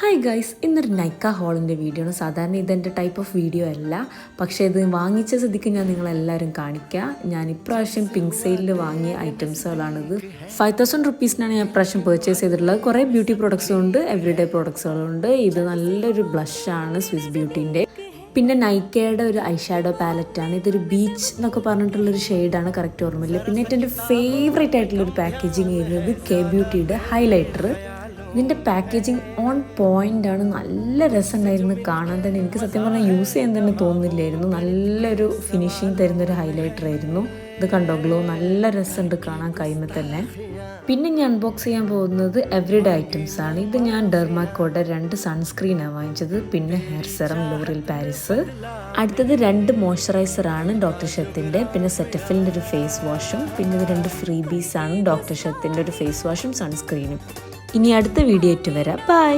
Hi guys, ഇന്നൊരു നൈക്ക ഹോളിൻ്റെ video ആണ്. സാധാരണ ഇതെൻ്റെ ടൈപ്പ് ഓഫ് വീഡിയോ അല്ല, പക്ഷേ ഇത് വാങ്ങിച്ച സ്ഥിതിക്ക് ഞാൻ നിങ്ങളെല്ലാവരും കാണിക്കാം. ഞാൻ ഇപ്രാവശ്യം പിങ്ക് സെയിലിൽ വാങ്ങിയ ഐറ്റംസുകളാണിത്. 5000 റുപ്പീസിനാണ് ഞാൻ ഇപ്രാവശ്യം പർച്ചേസ് ചെയ്തിട്ടുള്ളത്. കുറേ ബ്യൂട്ടി പ്രോഡക്ട്സും ഉണ്ട്, എവറിഡേ പ്രോഡക്ട്സുകളുണ്ട്. ഇത് നല്ലൊരു ബ്ലഷാണ് സ്വിസ് ബ്യൂട്ടീൻ്റെ. പിന്നെ നൈക്കയുടെ ഒരു ഐ ഷാഡോ പാലറ്റാണ്. ഇതൊരു ബീച്ച് എന്നൊക്കെ പറഞ്ഞിട്ടുള്ളൊരു ഷെയ്ഡാണ്, കറക്റ്റ് ഓർമ്മയില്ല. പിന്നെ എൻ്റെ ഫേവറേറ്റ് ആയിട്ടുള്ളൊരു പാക്കേജിങ് ചെയ്യുന്നത് കെ ബ്യൂട്ടിയുടെ ഹൈലൈറ്റർ. ഇതിൻ്റെ പാക്കേജിങ് ഓൺ പോയിൻ്റ് ആണ്. നല്ല രസമുണ്ടായിരുന്നു കാണാൻ തന്നെ. എനിക്ക് സത്യം പറഞ്ഞാൽ യൂസ് ചെയ്യാൻ തന്നെ തോന്നില്ലായിരുന്നു. നല്ലൊരു ഫിനിഷിങ് തരുന്നൊരു ഹൈലൈറ്റർ ആയിരുന്നു ഇത്. കണ്ടോ, ഗ്ലോ നല്ല രസമുണ്ട് കാണാൻ കൈമ തന്നെ. പിന്നെ ഞാൻ അൺബോക്സ് ചെയ്യാൻ പോകുന്നത് എവറിഡേ ഐറ്റംസ് ആണ്. ഇത് ഞാൻ ഡെർമാക്കോയുടെ 2 സൺസ്ക്രീനാണ് വാങ്ങിച്ചത്. പിന്നെ ഹെയർ സെറം ലോറിയൽ പാരിസ്. അടുത്തത് 2 മോയ്സ്ചറൈസറാണ് ഡോക്ടർ ഷെത്തിൻ്റെ. പിന്നെ സെറ്റഫിലിൻ്റെ ഒരു ഫേസ് വാഷും. പിന്നെ ഇത് 2 ഫ്രീബീസാണ് ഡോക്ടർ ഷെത്തിൻ്റെ ഒരു ഫേസ് വാഷും സൺസ്ക്രീനും. ഇനി അടുത്ത വീഡിയോ ആയിട്ട് വരാം. ബൈ.